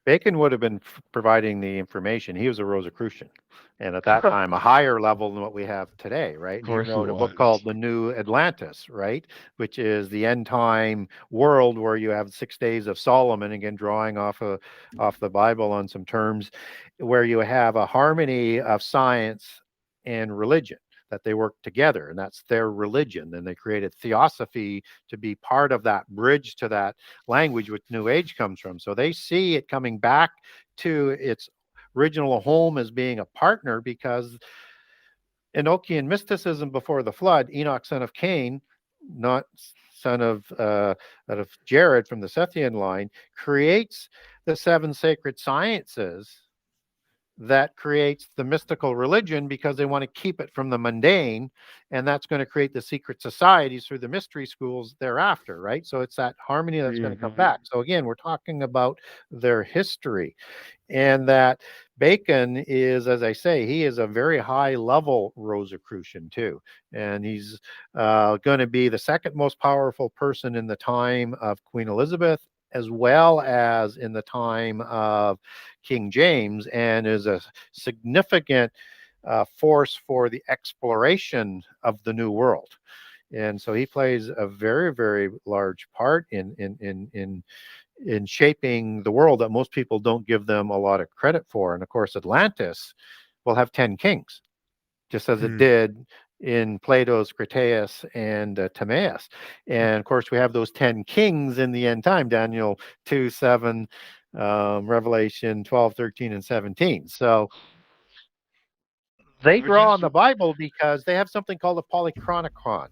Bacon would have been providing the information. He was a Rosicrucian, and at that time, a higher level than what we have today, right? Of And he course he wrote a book called was. The New Atlantis, right? Which is the end time world where you have 6 days of Solomon, again, drawing off the Bible on some terms, where you have a harmony of science and religion, that they work together, and that's their religion. And they created theosophy to be part of that bridge to that language which New Age comes from. So they see it coming back to its original home as being a partner, because Enochian mysticism before the flood, Enoch, son of Cain, not son of Jared from the Sethian line, creates the seven sacred sciences that creates the mystical religion, because they want to keep it from the mundane, and that's going to create the secret societies through the mystery schools thereafter, right? So it's that harmony that's going to come Hmm. back. So again, we're talking about their history, and that Bacon is, as I say, he is a very high level Rosicrucian too, and he's going to be the second most powerful person in the time of Queen Elizabeth, as well as in the time of King James, and is a significant force for the exploration of the New World. And so he plays a very, very large part in shaping the world that most people don't give them a lot of credit for. And of course, Atlantis will have 10 kings, just as it Hmm. did in Plato's Critias and Timaeus. And of course, we have those 10 kings in the end time, Daniel 2, 7, Revelation 12, 13, and 17. So they Which is draw on the Bible because they have something called a polychronicon,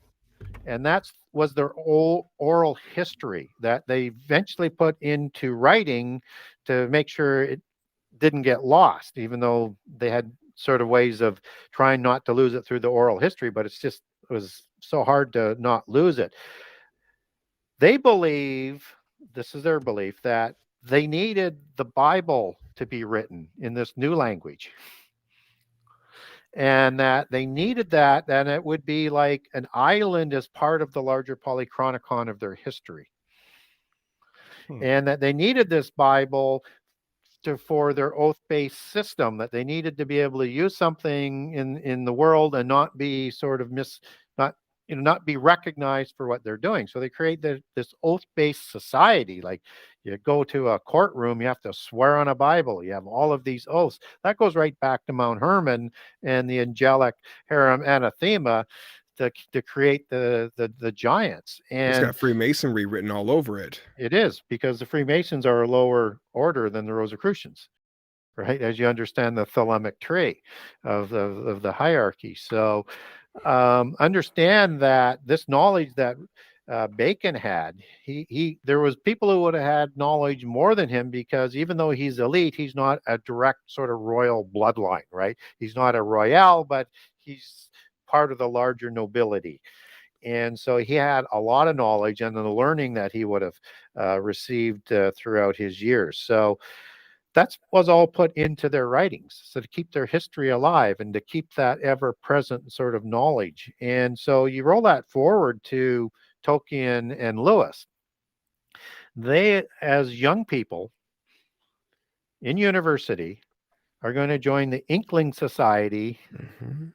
and that's was their oral history that they eventually put into writing to make sure it didn't get lost, even though they had sort of ways of trying not to lose it through the oral history, but it was so hard to not lose it. They believe, this is their belief, that they needed the Bible to be written in this new language, and that they needed that, and it would be like an island as part of the larger polychronicon of their history, hmm. and that they needed this Bible for their oath-based system, that they needed to be able to use something in the world and not be sort of not not be recognized for what they're doing. So they create this oath-based society. Like, you go to a courtroom, you have to swear on a Bible, you have all of these oaths. That goes right back to Mount Hermon and the angelic harem anathema to create the giants. It's And got Freemasonry written all over it. it is, because the Freemasons are a lower order than the Rosicrucians, right? As you understand the thelemic tree of the hierarchy. So understand that this knowledge that Bacon had, there was people who would have had knowledge more than him, because even though he's elite, he's not a direct sort of royal bloodline, right? He's not a royale, but he's part of the larger nobility. And so he had a lot of knowledge and the learning that he would have received throughout his years. So that was all put into their writings, so to keep their history alive and to keep that ever present sort of knowledge. And so you roll that forward to Tolkien and Lewis. They, as young people in university, are going to join the Inkling Society Hmm.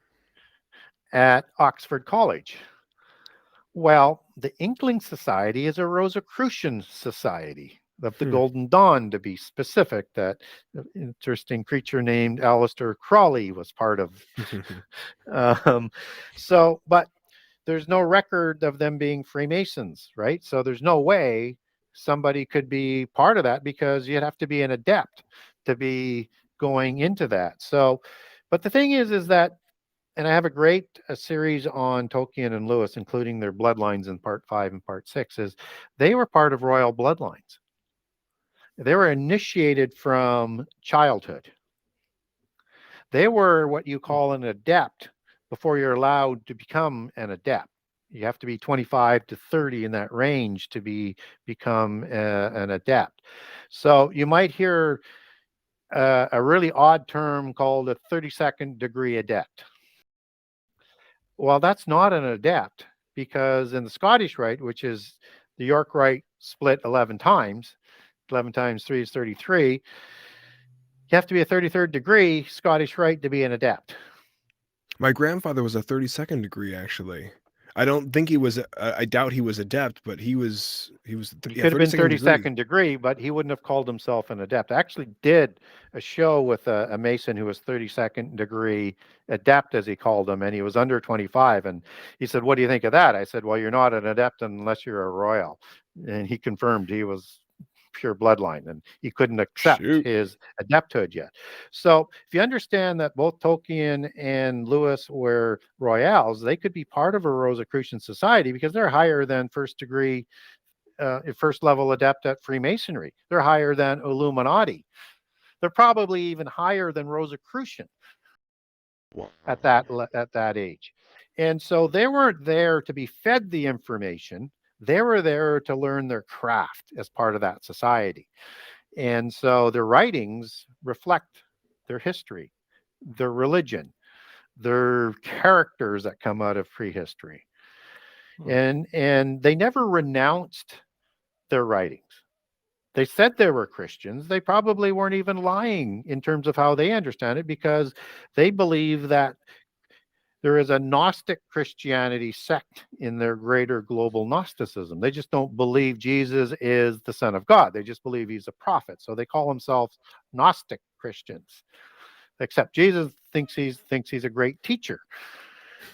at Oxford College. Well, the Inkling Society is a Rosicrucian society of the Hmm. Golden Dawn, to be specific, that interesting creature named Aleister Crowley was part of. Um, but there's no record of them being Freemasons, right? So there's no way somebody could be part of that, because you'd have to be an adept to be going into that. So, but the thing is that, and I have a great series on Tolkien and Lewis, including their bloodlines in part 5 and part 6, is they were part of royal bloodlines. They were initiated from childhood. They were what you call an adept before you're allowed to become an adept. You have to be 25 to 30 in that range to become an adept. So you might hear a really odd term called a 32nd degree adept. Well, that's not an adept, because in the Scottish Rite, which is the York Rite split 11 times, 11 times 3 is 33. You have to be a 33rd degree Scottish Rite to be an adept. My grandfather was a 32nd degree, actually. I don't think he was. I doubt he was adept, but he was. He could have been 32nd degree, but he wouldn't have called himself an adept. I actually did a show with a Mason who was 32nd degree adept, as he called him, and he was under 25. And he said, "What do you think of that?" I said, "Well, you're not an adept unless you're a royal." And he confirmed he was pure bloodline, and he couldn't accept his adepthood yet. So if you understand that both Tolkien and Lewis were royals, they could be part of a Rosicrucian society because they're higher than first level adept at Freemasonry. They're higher than Illuminati. They're probably even higher than Rosicrucian at that age. And so they weren't there to be fed the information. They were there to learn their craft as part of that society. And so their writings reflect their history, their religion, their characters that come out of prehistory. And they never renounced their writings. They said they were Christians. They probably weren't even lying in terms of how they understand it, because they believe that there is a Gnostic Christianity sect in their greater global Gnosticism. They just don't believe Jesus is the Son of God. They just believe he's a prophet. So they call themselves Gnostic Christians, except Jesus thinks he's a great teacher.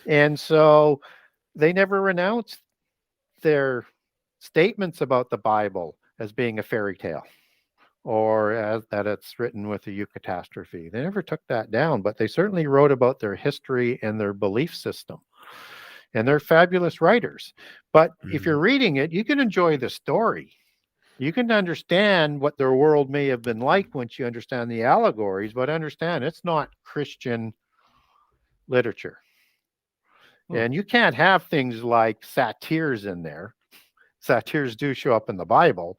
And so they never renounced their statements about the Bible as being a fairy tale, or as that it's written with a eucatastrophe. They never took that down, but they certainly wrote about their history and their belief system. And they're fabulous writers. But if you're reading it, you can enjoy the story. You can understand what their world may have been like once you understand the allegories, but understand it's not Christian literature. And you can't have things like satyrs in there. Satyrs do show up in the Bible,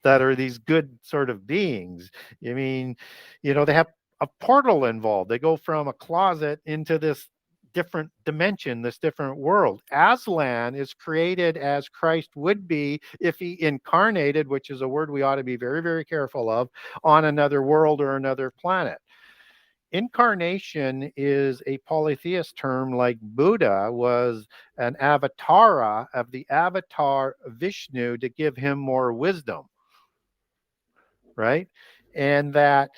that are these good sort of beings. I mean, they have a portal involved. They go from a closet into this different dimension, this different world. Aslan is created as Christ would be if he incarnated, which is a word we ought to be very, very careful of, on another world or another planet. Incarnation is a polytheist term, like Buddha was an avatara of the avatar Vishnu to give him more wisdom, right? And that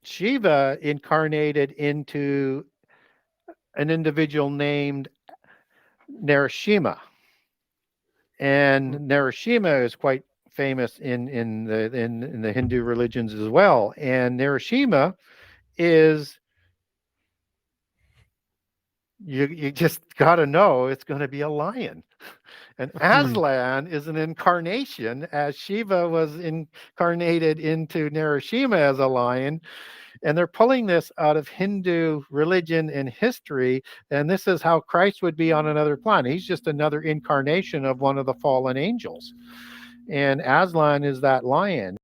Shiva incarnated into an individual named Narasimha. And Narasimha is quite famous in the Hindu religions as well. And Narasimha is, you just got to know it's going to be a lion. And Aslan is an incarnation, as Shiva was incarnated into Narasimha as a lion. And they're pulling this out of Hindu religion and history. And this is how Christ would be on another planet. He's just another incarnation of one of the fallen angels. And Aslan is that lion.